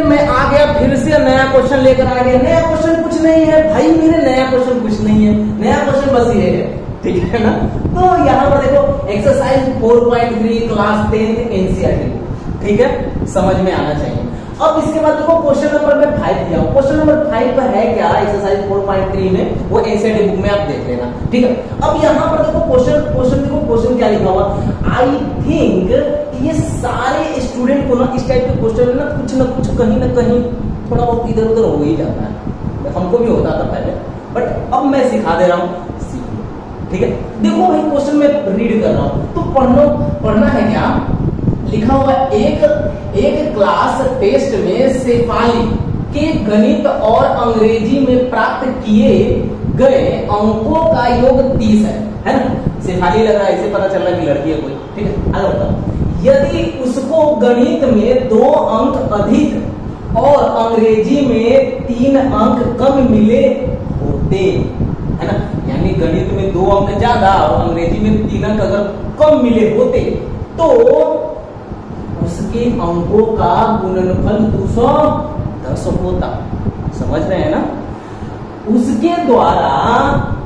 मैं आ गया फिर से नया क्वेश्चन लेकर आ गया। नया क्वेश्चन कुछ नहीं है भाई मेरे, नया क्वेश्चन कुछ नहीं है, नया क्वेश्चन बस ये है, ठीक है ना। तो यहाँ पर देखो एक्सरसाइज 4.3 क्लास 10 एनसीईआरटी, ठीक है, समझ में आना चाहिए। अब इसके बाद देखो क्वेश्चन नंबर में 5 दिया। क्वेश्चन नंबर 5 पर है क्या, एक्सरसाइज 4.3 में, वो एनसीईआरटी बुक में आप देख लेना, ठीक है। अब यहाँ पर देखो क्वेश्चन क्या लिखा हुआ, आई थिंक ये सारे स्टूडेंट को ना इस टाइप के क्वेश्चन ना कुछ कहीं ना कहीं थोड़ा बहुत इधर उधर हो ही जाता है। हमको भी होता था पहले, बट अब मैं सिखा दे रहा हूँ, ठीक है। देखो भाई क्वेश्चन में रीड कर रहा हूँ तो पढ़ना है क्या, लिखा हुआ एक क्लास टेस्ट में शेफाली के गणित और अंग्रेजी में प्राप्त किए गए अंकों का योग 30 है ना। शेफाली लग रहा है, इसे पता चल रहा है कि लड़की है कोई, ठीक है। आगे बताओ, यदि उसको गणित में 2 अंक अधिक और अंग्रेजी में 3 अंक कम मिले होते, है ना, यानी गणित में 2 अंक ज्यादा और अंग्रेजी में 3 अंक अगर कम मिले होते तो उसके अंकों का गुणनफल 210 होता। समझ रहे हैं ना। उसके द्वारा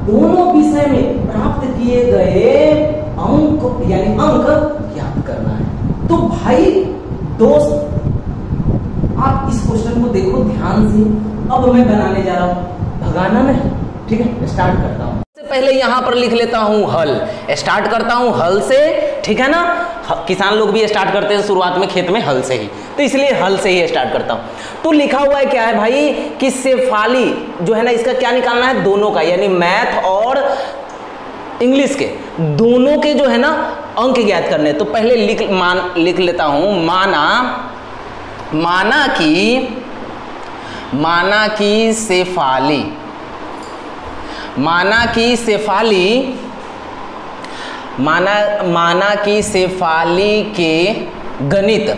दोनों विषय में प्राप्त किए गए अंक यानी अंक ज्ञात करना है। तो भाई दोस्त आप इस क्वेश्चन को देखो ध्यान से। अब मैं बनाने जा रहा हूं, भगाना नहीं, ठीक है। स्टार्ट करता हूं, पहले यहां पर लिख लेता हूं हल, स्टार्ट करता हूं हल से, ठीक है ना। किसान लोग भी स्टार्ट करते हैं शुरुआत में खेत में हल से ही, तो इसलिए हल से ही स्टार्ट करता हूं। तो लिखा हुआ है क्या है भाई कि शेफाली जो है ना, इसका क्या निकालना है, दोनों का, यानी मैथ और इंग्लिश के दोनों के जो है ना अंक ज्ञात करने। तो पहले लिख लेता हूं, माना कि शेफाली के गणित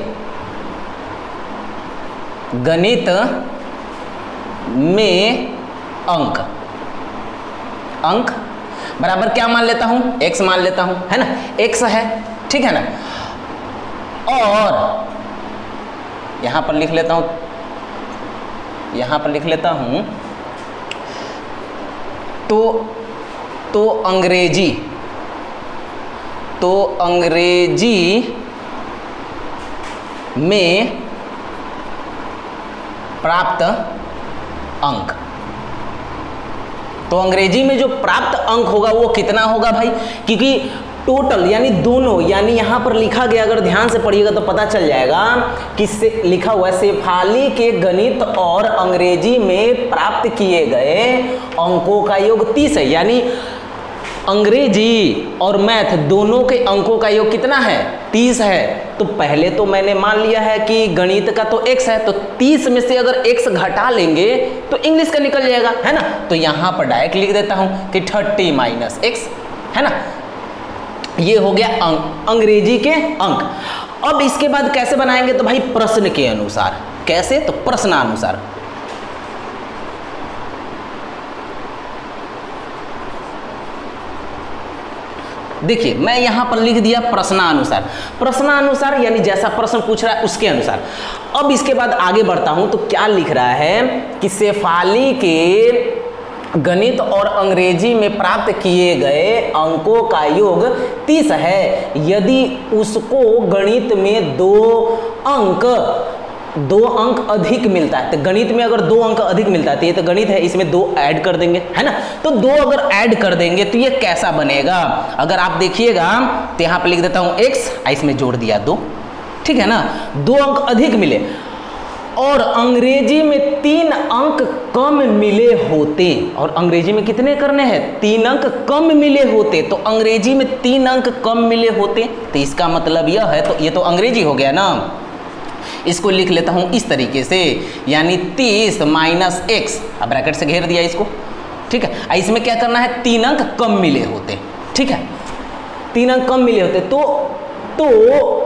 में अंक बराबर क्या मान लेता हूं, x मान लेता हूं, है ना, x है, ठीक है ना। और यहां पर लिख लेता हूं तो अंग्रेजी में प्राप्त अंक, तो अंग्रेजी में जो प्राप्त अंक होगा वो कितना होगा भाई, क्योंकि टोटल यानी दोनों, यानी यहां पर लिखा गया, अगर ध्यान से पढ़िएगा तो पता चल जाएगा कि लिखा हुआ है शेफाली के गणित और अंग्रेजी में प्राप्त किए गए अंकों का योग 30 है, यानी अंग्रेजी और मैथ दोनों के अंकों का योग कितना है, 30 है। तो पहले तो मैंने मान लिया है कि गणित का तो x है, तो 30 में से अगर x घटा लेंगे तो इंग्लिश का निकल जाएगा, है ना। तो यहां पर डायरेक्ट लिख देता हूं कि 30 माइनस x, है ना। ये हो गया अंग्रेजी के अंक। अब इसके बाद कैसे बनाएंगे, तो भाई प्रश्न के अनुसार। कैसे, तो प्रश्नानुसार। देखिए मैं यहां पर लिख दिया प्रश्नानुसार, यानी जैसा प्रश्न पूछ रहा है उसके अनुसार। अब इसके बाद आगे बढ़ता हूं तो क्या लिख रहा है कि शेफाली के गणित और अंग्रेजी में प्राप्त किए गए अंकों का योग 30 है। यदि उसको गणित में 2 अंक अधिक मिलता है, तो गणित में अगर 2 अंक अधिक मिलता है तो ये तो गणित है, इसमें 2 ऐड कर देंगे, है ना। तो 2 अगर ऐड कर देंगे तो ये कैसा बनेगा, अगर आप देखिएगा तो यहाँ पे लिख देता हूँ x, इसमें जोड़ दिया 2, ठीक है ना। 2 अंक अधिक मिले और अंग्रेजी में 3 अंक कम मिले होते, और अंग्रेजी में कितने करने हैं, 3 अंक कम मिले होते, तो अंग्रेजी में 3 अंक कम मिले होते, तो इसका मतलब यह है, तो ये तो अंग्रेजी हो गया ना। इसको लिख लेता हूं इस तरीके से, यानी 30 माइनस x, अब ब्रैकेट से घेर दिया इसको, ठीक है। इसमें क्या करना है, 3 अंक कम मिले होते, ठीक है, 3 अंक कम मिले होते, तो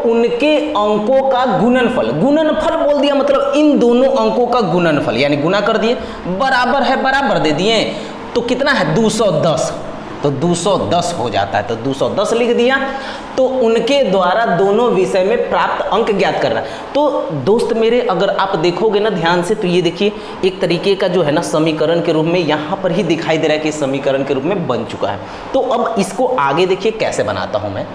उनके अंकों का गुणनफल बोल दिया, मतलब इन दोनों अंकों का गुणनफल, यानी गुना कर दिए, बराबर है बराबर दे दिए, तो कितना है 210, तो तो 210 हो जाता है, तो 210 लिख दिया। तो उनके द्वारा दोनों विषय में प्राप्त अंक ज्ञात करना। तो दोस्त मेरे अगर आप देखोगे ना ध्यान से, तो ये देखिए एक तरीके का जो है ना समीकरण के रूप में यहाँ पर ही दिखाई दे रहा है कि समीकरण के रूप में बन चुका है। तो अब इसको आगे देखिए कैसे बनाता हूँ मैं,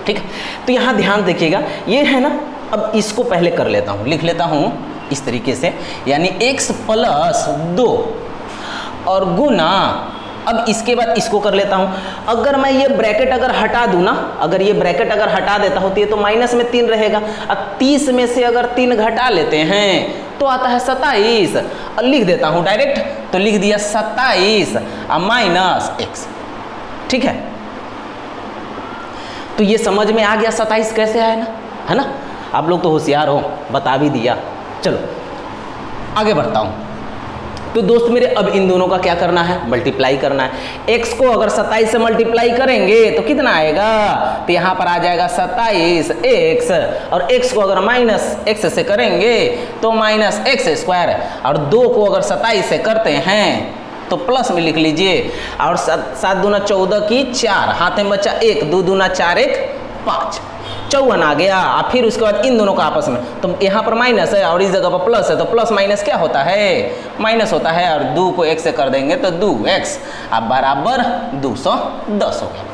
ठीक है। तो यहाँ ध्यान देखिएगा, ये है ना, अब इसको पहले कर लेता हूँ, लिख लेता हूँ इस तरीके से, यानी x + 2 और गुना, अब इसके बाद इसको कर लेता हूं। अगर मैं ये ब्रैकेट अगर हटा दूं ना, अगर ये ब्रैकेट अगर हटा देता हूं तो ये तो माइनस में 3 रहेगा। अब 30 में से अगर 3 घटा लेते हैं तो आता है 27, और लिख देता हूं डायरेक्ट, तो लिख दिया 27 माइनस x, ठीक है। तो ये समझ में आ गया 27 कैसे आया ना, है ना। आप लोग तो होशियार हो, बता भी दिया। चलो आगे बढ़ता हूं। तो दोस्त मेरे अब इन दोनों का क्या करना है, मल्टीप्लाई करना है। x को अगर 27 से मल्टीप्लाई करेंगे तो कितना आएगा, तो यहाँ पर आ जाएगा 27x, और x को अगर माइनस x से करेंगे तो माइनस x², और 2 को अगर 27 से करते हैं तो प्लस में लिख लीजिए, और 7 दूना 14 की 4, हाथ में बचा 1, 2 दूना 4, 1 5, 54 आ गया। और फिर उसके बाद इन दोनों का आपस में, तो यहाँ पर माइनस है और इस जगह पर प्लस है, तो प्लस माइनस क्या होता है, माइनस होता है, और 2 को 1 से कर देंगे तो 2x, अब बराबर 210 हो गया।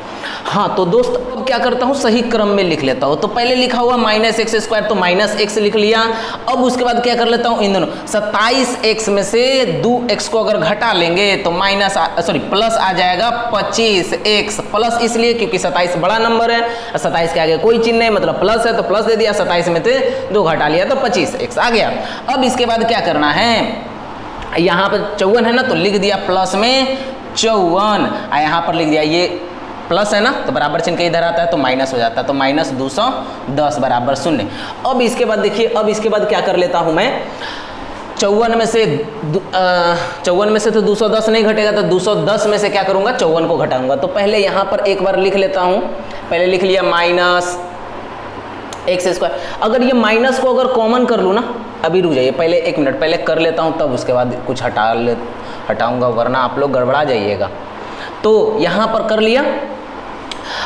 हाँ तो दोस्त अब क्या करता हूँ, सही क्रम में लिख लेता हूँ। तो पहले लिखा हुआ -x², तो -x लिख लिया। अब उसके बाद क्या कर लेता हूँ, इन दोनों 27x में से 2x को अगर घटा लेंगे तो प्लस आ जाएगा 25x, प्लस इसलिए क्योंकि 27 बड़ा नंबर है, 27 के आगे कोई चिन्ह नहीं, मतलब प्लस है तो प्लस दे दिया, 27 में से 2 घटा लिया तो 25x आ गया। अब इसके बाद क्या करना है, यहाँ पर 54 है ना, तो लिख दिया प्लस में 54, यहाँ पर लिख दिया, ये प्लस है ना तो बराबर चिन्ह के इधर आता है तो माइनस हो जाता है, तो -210 बराबर 0। अब इसके बाद देखिए, अब इसके बाद क्या कर लेता हूं मैं, 54 में से तो 210 नहीं घटेगा, तो 210 में से क्या करूंगा, 54 को घटाऊंगा। तो पहले यहां पर एक बार लिख लेता हूं, पहले लिख लिया -x²। अगर ये माइनस को अगर कॉमन कर लूँ ना, अभी रुक जाइए, पहले 1 मिनट पहले कर लेता हूँ, तब उसके बाद कुछ हटाऊंगा, वरना आप लोग गड़बड़ा जाइएगा। तो यहाँ पर कर लिया।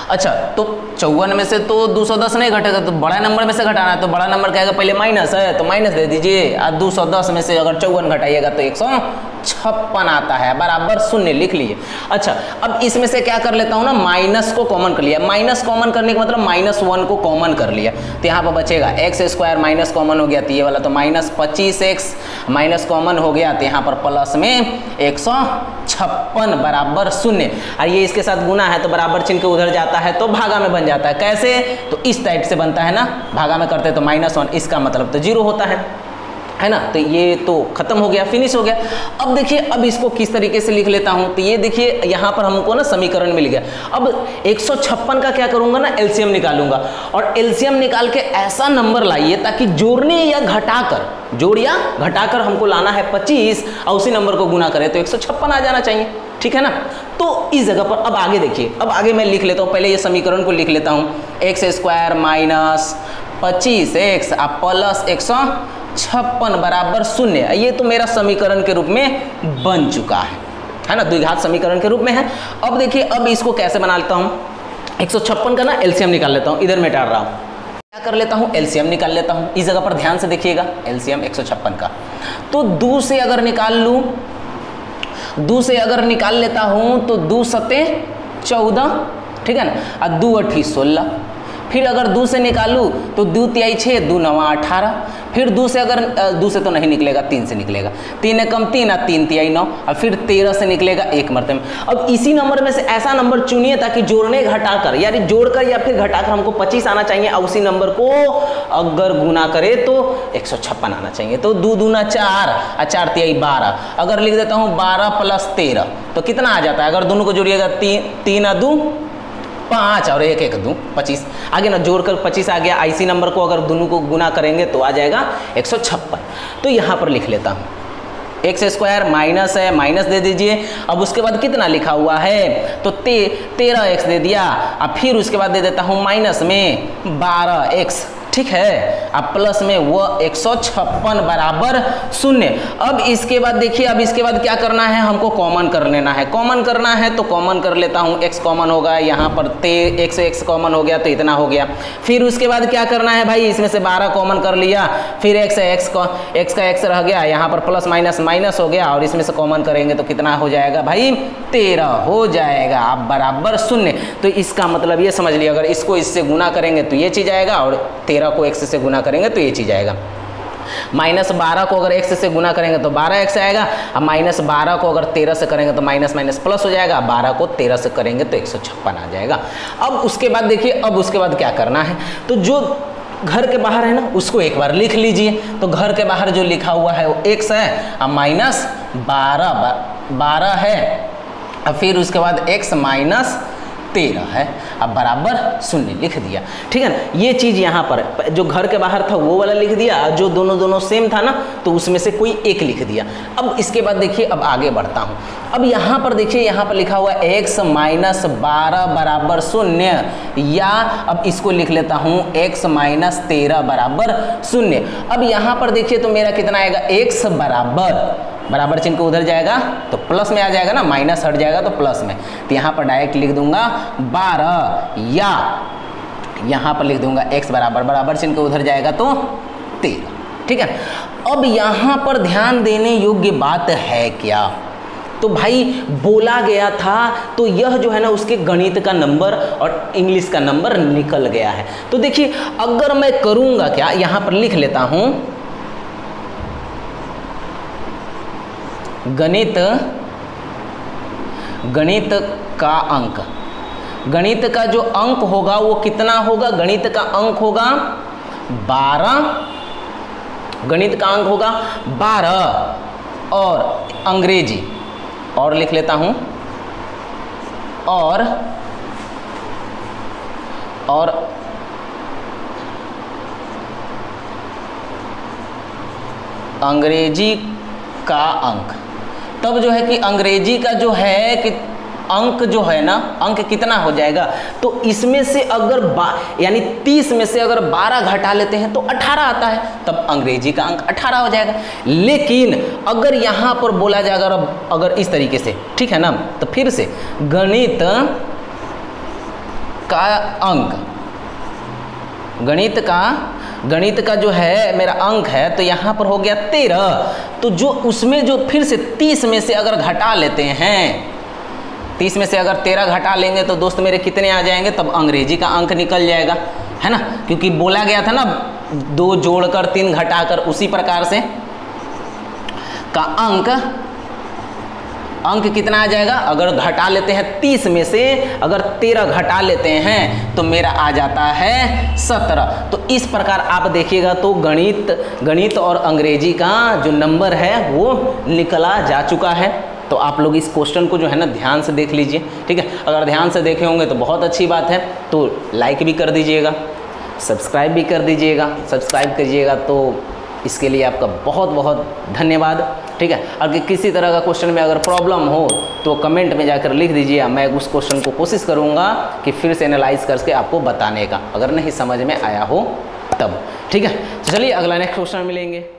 अच्छा, तो 54 में से तो 210 नहीं घटेगा, तो बड़ा नंबर में से घटाना है, तो बड़ा नंबर क्या आएगा, पहले माइनस है तो माइनस दे दीजिए, और 210 में से अगर 54 घटाइएगा तो 156 आता है, बराबर 0 लिख लीजिए। अच्छा, अब इसमें से क्या कर लेता हूँ ना, माइनस को कॉमन कर लिया। माइनस कॉमन करने का मतलब -1 को कॉमन कर लिया, तो यहाँ पर बचेगा x² माइनस कॉमन हो गया, तो ये वाला तो -25x माइनस कॉमन हो गया, तो यहाँ पर प्लस में 156 बराबर 0, और ये इसके साथ गुना है तो बराबर चिन्ह के उधर जाता है तो भागा में बन जाता है। कैसे, तो इस टाइप से बनता है ना, भागा में करते तो -1, इसका मतलब तो 0 होता है ना। तो ये तो खत्म हो गया, फिनिश हो गया। अब देखिए, अब इसको किस तरीके से लिख लेता हूं, तो ये देखिए यहाँ पर हमको ना समीकरण मिल गया। अब 156 का क्या करूंगा ना, एलसीएम निकालूंगा, और एलसीएम निकाल के ऐसा नंबर लाइए ताकि जोड़ने या घटाकर, जोड़ या घटाकर हमको लाना है 25, और उसी नंबर को गुना करें तो 156 आ जाना चाहिए, ठीक है ना। तो इस जगह पर अब आगे देखिए, अब आगे मैं लिख लेता हूँ, पहले ये समीकरण को लिख लेता हूँ, x² माइनस 25x प्लस 156 बराबर 0। ये तो मेरा समीकरण के रूप में बन चुका है ना, द्विघात समीकरण के रूप में है। अब देखिए, अब इसको कैसे बना लेता हूँ, 156 का ना एलसीएम निकाल लेता हूँ, इधर मिटा रहा हूँ, क्या कर लेता हूँ, एलसीएम निकाल लेता हूँ। इस जगह पर ध्यान से देखिएगा, एलसीएम 156 का, तो 2 से अगर निकाल लूँ, 2 से अगर निकाल लेता हूँ तो 2 सते 14, ठीक है ना, और 2 8 16, फिर अगर 2 से निकालूँ तो 2 तिहाई 6, 2 9 18, फिर 2 से अगर 2 से तो नहीं निकलेगा, 3 से निकलेगा, 3 कम 3 और 3 तिहाई 9, और फिर 13 से निकलेगा 1 मरतबे में। अब इसी नंबर में से ऐसा नंबर चुनिए ताकि जोड़ने घटाकर, यानी जोड़कर या फिर घटाकर हमको 25 आना चाहिए, और उसी नंबर को अगर गुना करे तो 156 आना चाहिए। तो 2 दूना 4 और 4 तिहाई 12, अगर लिख देता हूँ 12 + 13 तो कितना आ जाता है, अगर दोनों को जोड़िएगा 3 और 2 5 और 1 1 2 25, आगे ना जोड़कर 25 आ गया। इसी नंबर को अगर दोनों को गुना करेंगे तो आ जाएगा 156। तो यहाँ पर लिख लेता हूँ, x² माइनस है, माइनस दे दीजिए। अब उसके बाद कितना लिखा हुआ है, तो 13x दे दिया, और फिर उसके बाद दे देता हूँ माइनस में 12x ठीक है। अब प्लस में वो 156 बराबर 0। अब इसके बाद देखिए, अब इसके बाद क्या करना है, हमको कॉमन कर लेना है। कॉमन करना है तो कॉमन कर लेता हूँ, x कॉमन होगा यहाँ पर, x कॉमन हो गया तो इतना हो गया। फिर उसके बाद क्या करना है भाई, इसमें से 12 कॉमन कर लिया, फिर x का x रह गया, यहाँ पर प्लस माइनस माइनस हो गया, और इसमें से कॉमन करेंगे तो कितना हो जाएगा भाई, 13 हो जाएगा। अब बराबर 0। तो इसका मतलब ये समझ लिया, अगर इसको इससे गुना करेंगे तो ये चीज़ आएगा, और 13 को x से गुना करेंगे तो ये चीज़ आएगा। -12 को अगर x से गुना करेंगे तो 12x आएगा। अब -12 को अगर 13 से करेंगे तो माइनस माइनस प्लस हो जाएगा। 12 को 13 से करेंगे तो 156 आ जाएगा। अब उसके बाद देखिए, अब उसके बाद क्या करना है, तो जो घर के बाहर है ना उसको एक बार लिख लीजिए। तो घर के बाहर जो लिखा हुआ है वो x है, अब -12 है, अब फिर उसके बाद x -13 है, अब बराबर 0 लिख दिया। ठीक है ना, ये चीज़ यहाँ पर जो घर के बाहर था वो वाला लिख दिया, जो दोनों सेम था ना तो उसमें से कोई एक लिख दिया। अब इसके बाद देखिए, अब आगे बढ़ता हूँ। अब यहाँ पर देखिए, यहाँ पर लिखा हुआ है x -12 बराबर 0, या अब इसको लिख लेता हूँ x -13 बराबर 0। अब यहाँ पर देखिए तो मेरा कितना आएगा, x बराबर चिन्ह को उधर जाएगा तो प्लस में आ जाएगा ना, माइनस हट जाएगा तो प्लस में, तो यहाँ पर डायरेक्ट लिख दूंगा 12, या यहाँ पर लिख दूंगा x बराबर चिन्ह को उधर जाएगा तो 13। ठीक है। अब यहाँ पर ध्यान देने योग्य बात है क्या, तो भाई बोला गया था तो यह जो है ना उसके गणित का नंबर और इंग्लिश का नंबर निकल गया है। तो देखिए, अगर मैं करूँगा क्या, यहाँ पर लिख लेता हूँ गणित का अंक, गणित का जो अंक होगा वो कितना होगा, गणित का अंक होगा 12, गणित का अंक होगा 12, और अंग्रेजी और लिख लेता हूँ, और अंग्रेजी का अंक। तब जो है कि अंग्रेजी का जो है कि अंक जो है ना, अंक कितना हो जाएगा, तो इसमें से अगर यानी 30 में से अगर 12 घटा लेते हैं तो 18 आता है, तब अंग्रेजी का अंक 18 हो जाएगा। लेकिन अगर यहाँ पर बोला जाएगा अगर इस तरीके से, ठीक है ना, तो फिर से गणित का अंक, गणित का जो है मेरा अंक है, तो यहाँ पर हो गया 13। तो जो उसमें जो फिर से 30 में से अगर घटा लेते हैं, 30 में से अगर 13 घटा लेंगे तो दोस्त मेरे कितने आ जाएंगे, तब अंग्रेजी का अंक निकल जाएगा, है ना, क्योंकि बोला गया था ना 2 जोड़कर 3 घटाकर, उसी प्रकार से का अंक कितना आ जाएगा, अगर घटा लेते हैं 30 में से अगर 13 घटा लेते हैं तो मेरा आ जाता है 17। तो इस प्रकार आप देखिएगा तो गणित और अंग्रेजी का जो नंबर है वो निकला जा चुका है। तो आप लोग इस क्वेश्चन को जो है ना ध्यान से देख लीजिए। ठीक है, अगर ध्यान से देखे होंगे तो बहुत अच्छी बात है, तो लाइक भी कर दीजिएगा, सब्सक्राइब भी कर दीजिएगा। सब्सक्राइब करिएगा तो इसके लिए आपका बहुत बहुत धन्यवाद। ठीक है, अगर किसी तरह का क्वेश्चन में अगर प्रॉब्लम हो तो कमेंट में जाकर लिख दीजिए, मैं उस क्वेश्चन को कोशिश करूँगा कि फिर से एनालाइज करके आपको बताने का, अगर नहीं समझ में आया हो तब। ठीक है, तो चलिए अगला नेक्स्ट क्वेश्चन मिलेंगे।